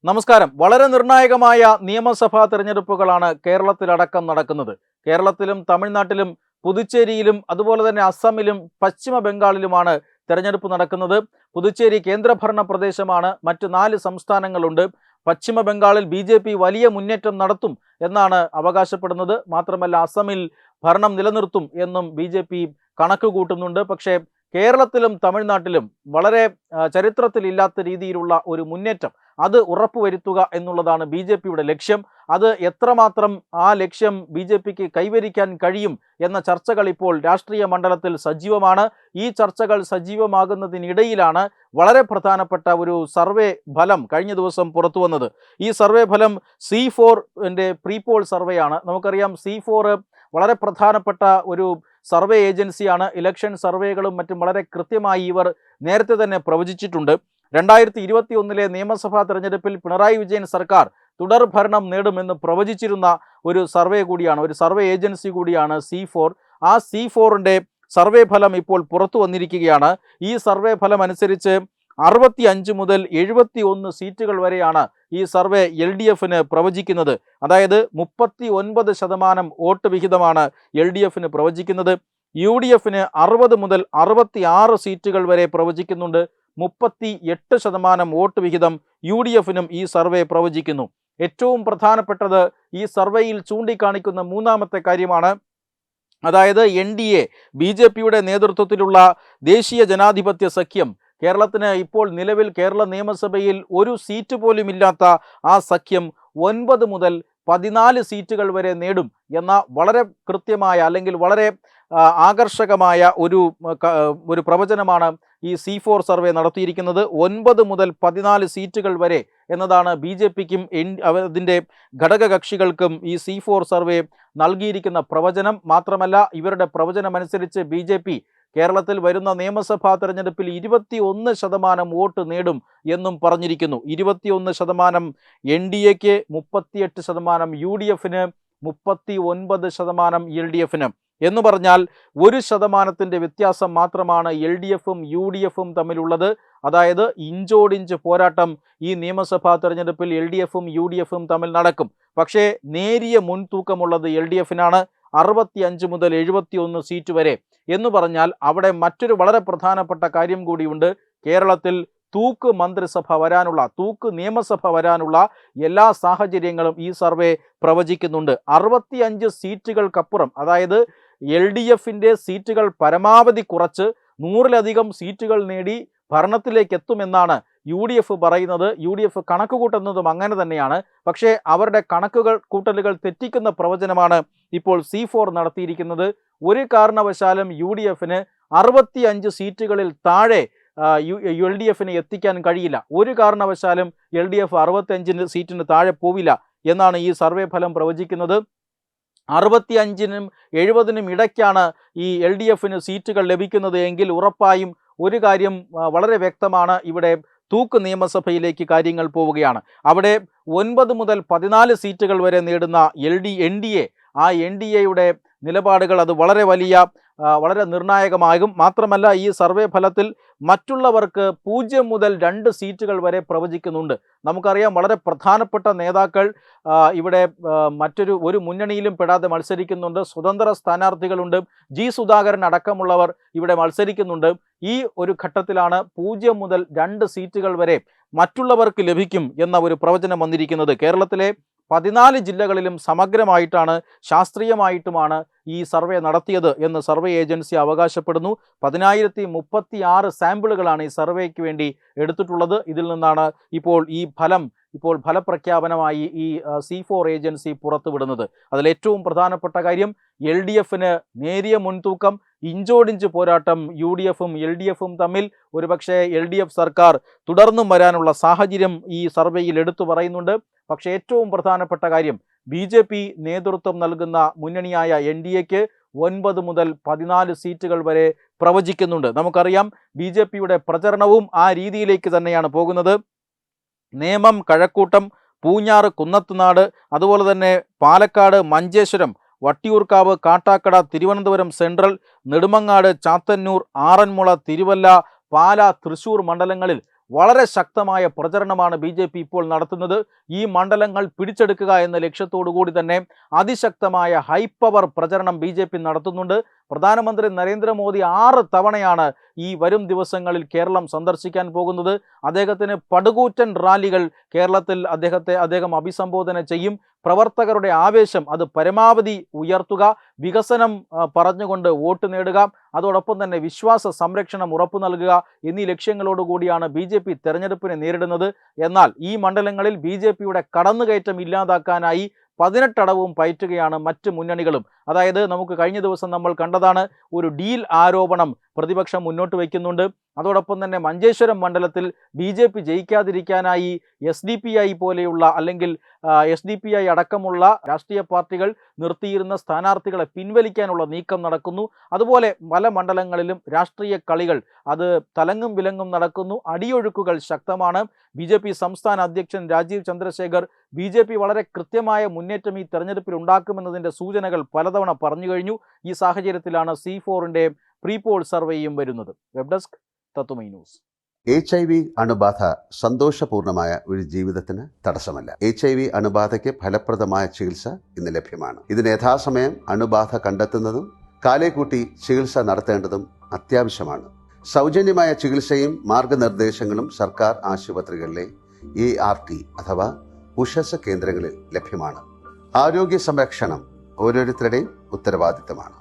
നമസ്കാരം. വളരെ നിർണായകമായ നിയമസഭാ തെരഞ്ഞെടുപ്പുകളാണ് കേരളത്തിലടക്കം നടക്കുന്നത്. കേരളത്തിലും തമിഴ്നാട്ടിലും പുതുച്ചേരിയിലും അതുപോലെ തന്നെ അസമിലും പശ്ചിമ ബംഗാളിലുമാണ് തെരഞ്ഞെടുപ്പ് നടക്കുന്നത്. പുതുച്ചേരി കേന്ദ്രഭരണ പ്രദേശമാണ്. മറ്റു 4 സംസ്ഥാനങ്ങളുണ്ട്. പശ്ചിമ ബംഗാളിൽ BJP വലിയ മുന്നേറ്റം നടത്തും എന്നാണ് അവകാശപ്പെടുന്നത്. മാത്രമല്ല അസമിൽ ഭരണം നിലനിർത്തും എന്നും BJP കണക്ക് കൂട്ടുന്നുണ്ട്. പക്ഷേ കേരളത്തിലും തമിഴ്നാട്ടിലും വളരെ ചരിത്രത്തിലില്ലാത്ത രീതിയിലുള്ള ഒരു മുന്നേറ്റം അത് ഉറപ്പുവരുത്തുക എന്നുള്ളതാണ് BJPയുടെ ലക്ഷ്യം. അത് എത്രമാത്രം ആ ലക്ഷ്യം BJPക്ക് കൈവരിക്കാൻ കഴിയും എന്ന ചർച്ചകൾ ഇപ്പോൾ രാഷ്ട്രീയ മണ്ഡലത്തിൽ സജീവമാണ്. ഈ ചർച്ചകൾ സജീവമാകുന്നതിനിടയിലാണ് വളരെ പ്രധാനപ്പെട്ട ഒരു സർവേ ഫലം കഴിഞ്ഞ ദിവസം പുറത്തു വന്നത്. ഈ സർവേ ഫലം C4ൻ്റെ പ്രീപോൾ സർവേയാണ്. നമുക്കറിയാം C4 വളരെ പ്രധാനപ്പെട്ട ഒരു സർവേ ഏജൻസിയാണ്. ഇലക്ഷൻ സർവേകളും മറ്റും വളരെ കൃത്യമായി ഇവർ നേരത്തെ തന്നെ പ്രവചിച്ചിട്ടുണ്ട്. 2021 നിയമസഭാ തെരഞ്ഞെടുപ്പിൽ പിണറായി വിജയൻ സർക്കാർ തുടർ ഭരണം നേടുമെന്ന് പ്രവചിച്ചിരുന്ന ഒരു സർവേ കൂടിയാണ്, ഒരു സർവേ ഏജൻസി കൂടിയാണ് C4. ആ C4ൻ്റെ സർവേ ഫലം ഇപ്പോൾ പുറത്തു വന്നിരിക്കുകയാണ്. ഈ സർവേ ഫലം അനുസരിച്ച് 65 മുതൽ 71 സീറ്റുകൾ വരെയാണ് ഈ സർവേ LDFന് പ്രവചിക്കുന്നത്. അതായത് 39% വോട്ട് വിഹിതമാണ് LDFന് പ്രവചിക്കുന്നത്. UDFന് 60 മുതൽ 66 സീറ്റുകൾ വരെ പ്രവചിക്കുന്നുണ്ട്. 38% വോട്ട് വിഹിതം UDFനും ഈ സർവേ പ്രവചിക്കുന്നു. ഏറ്റവും പ്രധാനപ്പെട്ടത് ഈ സർവേയിൽ ചൂണ്ടിക്കാണിക്കുന്ന മൂന്നാമത്തെ കാര്യമാണ്. അതായത് NDA BJPയുടെ നേതൃത്വത്തിലുള്ള ദേശീയ ജനാധിപത്യ സഖ്യം, കേരളത്തിന് ഇപ്പോൾ നിലവിൽ കേരള നിയമസഭയിൽ ഒരു സീറ്റ് പോലും ഇല്ലാത്ത ആ സഖ്യം 9 മുതൽ 14 സീറ്റുകൾ വരെ നേടും എന്ന വളരെ കൃത്യമായ അല്ലെങ്കിൽ വളരെ ആകർഷകമായ ഒരു പ്രവചനമാണ് ഈ C4 സർവേ നടത്തിയിരിക്കുന്നത്. 9 മുതൽ 14 സീറ്റുകൾ വരെ എന്നതാണ് BJPക്കും അതിൻ്റെ ഘടകകക്ഷികൾക്കും ഈ C4 സർവേ നൽകിയിരിക്കുന്ന പ്രവചനം. മാത്രമല്ല ഇവരുടെ പ്രവചനമനുസരിച്ച് BJP കേരളത്തിൽ വരുന്ന നിയമസഭാ തെരഞ്ഞെടുപ്പിൽ 21% വോട്ട് നേടും എന്നും പറഞ്ഞിരിക്കുന്നു. 21% NDAക്ക്, 38% UDFന്, 39% LDFന്. എന്ന് പറഞ്ഞാൽ 1% വ്യത്യാസം മാത്രമാണ് LDFും UDFും തമ്മിലുള്ളത്. അതായത് ഇഞ്ചോടിഞ്ച് പോരാട്ടം ഈ നിയമസഭാ തെരഞ്ഞെടുപ്പിൽ LDFും UDFും തമ്മിൽ നടക്കും. പക്ഷേ നേരിയ മുൻതൂക്കമുള്ളത് LDFനാണ്, 65 മുതൽ 71 സീറ്റ് വരെ. എന്ന് പറഞ്ഞാൽ അവിടെ മറ്റൊരു വളരെ പ്രധാനപ്പെട്ട കാര്യം കൂടിയുണ്ട്. കേരളത്തിൽ തൂക്ക് മന്ത്രിസഭ വരാനുള്ള, തൂക്ക് നിയമസഭ വരാനുള്ള എല്ലാ സാഹചര്യങ്ങളും ഈ സർവേ പ്രവചിക്കുന്നുണ്ട്. 65 സീറ്റുകൾക്കപ്പുറം, അതായത് LDFൻ്റെ സീറ്റുകൾ പരമാവധി കുറച്ച് 100-ലധികം സീറ്റുകൾ നേടി ഭരണത്തിലേക്ക് എത്തുമെന്നാണ് UDF പറയുന്നത്. UDF കണക്ക് കൂട്ടുന്നതും അങ്ങനെ തന്നെയാണ്. പക്ഷേ അവരുടെ കൂട്ടലുകൾ തെറ്റിക്കുന്ന പ്രവചനമാണ് ഇപ്പോൾ C4 നടത്തിയിരിക്കുന്നത്. ഒരു കാരണവശാലും UDFന് 65 സീറ്റുകളിൽ താഴെ LDFന് എത്തിക്കാൻ കഴിയില്ല. ഒരു കാരണവശാലും LDF 65 സീറ്റിന് താഴെ പോവില്ല എന്നാണ് ഈ സർവേ ഫലം പ്രവചിക്കുന്നത്. 65-നും 70-നും ഇടയ്ക്കാണ് ഈ LDFന് സീറ്റുകൾ ലഭിക്കുന്നത് എങ്കിൽ ഉറപ്പായും ഒരു കാര്യം വളരെ വ്യക്തമാണ്. ഇവിടെ തൂക്ക് നിയമസഭയിലേക്ക് കാര്യങ്ങൾ പോവുകയാണ്. അവിടെ 9 മുതൽ 14 സീറ്റുകൾ വരെ നേടുന്ന NDA, ആ NDAയുടെ നിലപാടുകൾ അത് വളരെ നിർണായകമാകും. മാത്രമല്ല ഈ സർവേ ഫലത്തിൽ മറ്റുള്ളവർക്ക് 0 മുതൽ 2 സീറ്റുകൾ വരെ പ്രവചിക്കുന്നുണ്ട്. നമുക്കറിയാം വളരെ പ്രധാനപ്പെട്ട നേതാക്കൾ ഇവിടെ ഒരു മുന്നണിയിലും പെടാതെ മത്സരിക്കുന്നുണ്ട്. സ്വതന്ത്ര സ്ഥാനാർത്ഥികളുണ്ട്. G. സുധാകരൻ അടക്കമുള്ളവർ ഇവിടെ മത്സരിക്കുന്നുണ്ട്. ഈ ഒരു ഘട്ടത്തിലാണ് 0 മുതൽ 2 സീറ്റുകൾ വരെ മറ്റുള്ളവർക്ക് ലഭിക്കും എന്ന ഒരു പ്രവചനം വന്നിരിക്കുന്നത്. കേരളത്തിലെ 14 ജില്ലകളിലും സമഗ്രമായിട്ടാണ്, ശാസ്ത്രീയമായിട്ടുമാണ് ഈ സർവേ നടത്തിയത് എന്ന് സർവേ ഏജൻസി അവകാശപ്പെടുന്നു. 10,036 സാമ്പിളുകളാണ് ഈ സർവേക്ക് വേണ്ടി എടുത്തിട്ടുള്ളത്. ഇതിൽ നിന്നാണ് ഇപ്പോൾ ഫലപ്രഖ്യാപനമായി ഈ C4 ഏജൻസി പുറത്തുവിടുന്നത്. അതിലേറ്റവും പ്രധാനപ്പെട്ട കാര്യം LDFന് നേരിയ മുൻതൂക്കം, ഇഞ്ചോടിഞ്ച് പോരാട്ടം UDFും LDFും തമ്മിൽ. ഒരുപക്ഷെ LDF സർക്കാർ തുടർന്നും വരാനുള്ള സാഹചര്യം ഈ സർവേയിൽ എടുത്തു പറയുന്നുണ്ട്. പക്ഷേ ഏറ്റവും പ്രധാനപ്പെട്ട കാര്യം BJP നേതൃത്വം നൽകുന്ന മുന്നണിയായ NDAക്ക് 9 മുതൽ 14 സീറ്റുകൾ വരെ പ്രവചിക്കുന്നുണ്ട്. നമുക്കറിയാം BJPയുടെ പ്രചരണവും ആ രീതിയിലേക്ക് തന്നെയാണ് പോകുന്നത്. നേമം, കഴക്കൂട്ടം, പൂഞ്ഞാറ്, കുന്നത്തുനാട്, അതുപോലെ തന്നെ പാലക്കാട്, മഞ്ചേശ്വരം, വട്ടിയൂർക്കാവ്, കാട്ടാക്കട, തിരുവനന്തപുരം സെൻട്രൽ, നെടുമങ്ങാട്, ചാത്തന്നൂർ, ആറന്മുള, തിരുവല്ല, പാല, തൃശൂർ മണ്ഡലങ്ങളിൽ വളരെ ശക്തമായ പ്രചരണമാണ് BJP ഇപ്പോൾ നടത്തുന്നത്. ഈ മണ്ഡലങ്ങൾ പിടിച്ചെടുക്കുക എന്ന ലക്ഷ്യത്തോടു കൂടി തന്നെ അതിശക്തമായ ഹൈപ്പവർ പ്രചരണം BJP നടത്തുന്നുണ്ട്. പ്രധാനമന്ത്രി നരേന്ദ്രമോദി 6 തവണയാണ് ഈ വരും ദിവസങ്ങളിൽ കേരളം സന്ദർശിക്കാൻ പോകുന്നത്. അദ്ദേഹത്തിന് പടുകൂറ്റൻ റാലികൾ കേരളത്തിൽ അദ്ദേഹം അഭിസംബോധന ചെയ്യും. പ്രവർത്തകരുടെ ആവേശം അത് പരമാവധി ഉയർത്തുക, വികസനം പറഞ്ഞുകൊണ്ട് വോട്ട് നേടുക, അതോടൊപ്പം തന്നെ വിശ്വാസ സംരക്ഷണം ഉറപ്പു നൽകുക എന്നീ ലക്ഷ്യങ്ങളോടുകൂടിയാണ് BJP തെരഞ്ഞെടുപ്പിനെ നേരിടുന്നത്. എന്നാൽ ഈ മണ്ഡലങ്ങളിൽ BJPയുടെ കടന്നുകയറ്റം ഇല്ലാതാക്കാനായി 18 അടവും പയറ്റുകയാണ് മറ്റ് മുന്നണികളും. അതായത് നമുക്ക് കഴിഞ്ഞ ദിവസം നമ്മൾ കണ്ടതാണ്, ഒരു ഡീൽ ആരോപണം പ്രതിപക്ഷം മുന്നോട്ട് വയ്ക്കുന്നുണ്ട്. അതോടൊപ്പം തന്നെ മഞ്ചേശ്വരം മണ്ഡലത്തിൽ BJP ജയിക്കാതിരിക്കാനായി SDPI പോലെയുള്ള അല്ലെങ്കിൽ SDPI അടക്കമുള്ള രാഷ്ട്രീയ പാർട്ടികൾ നിർത്തിയിരുന്ന സ്ഥാനാർത്ഥികളെ പിൻവലിക്കാനുള്ള നീക്കം നടക്കുന്നു. അതുപോലെ പല മണ്ഡലങ്ങളിലും രാഷ്ട്രീയ കളികൾ അത് തലങ്ങും വിലങ്ങും നടക്കുന്നു. അടിയൊഴുക്കുകൾ ശക്തമാണ്. BJP സംസ്ഥാന അധ്യക്ഷൻ രാജീവ് ചന്ദ്രശേഖർ BJP വളരെ കൃത്യമായ മുന്നേറ്റം ഈ തെരഞ്ഞെടുപ്പിൽ ഉണ്ടാക്കുമെന്നതിൻ്റെ സൂചനകൾ പലതവണ പറഞ്ഞു കഴിഞ്ഞു. ഈ സാഹചര്യത്തിലാണ് C4ന്റെ പ്രീപോൾ സർവേയും വരുന്നത്. വെബ് ഡെസ്ക് തത്തുമൈ ന്യൂസ്. HIV അണുബാധ സന്തോഷപൂർണമായ ഒരു ജീവിതത്തിന് തടസ്സമല്ല. HIV അണുബാധയ്ക്ക് ഫലപ്രദമായ ചികിത്സ ഇന്ന് ലഭ്യമാണ്. ഇതിന് യഥാസമയം അണുബാധ കണ്ടെത്തുന്നതും കാലേക്കൂട്ടി ചികിത്സ നടത്തേണ്ടതും അത്യാവശ്യമാണ്. സൗജന്യമായ ചികിത്സയും മാർഗനിർദ്ദേശങ്ങളും സർക്കാർ ആശുപത്രികളിലെ ART അഥവാ ഉഷസ് കേന്ദ്രങ്ങളിൽ ലഭ്യമാണ്. ആരോഗ്യ സംരക്ഷണം ഓരോരുത്തരുടെയും ഉത്തരവാദിത്തമാണ്.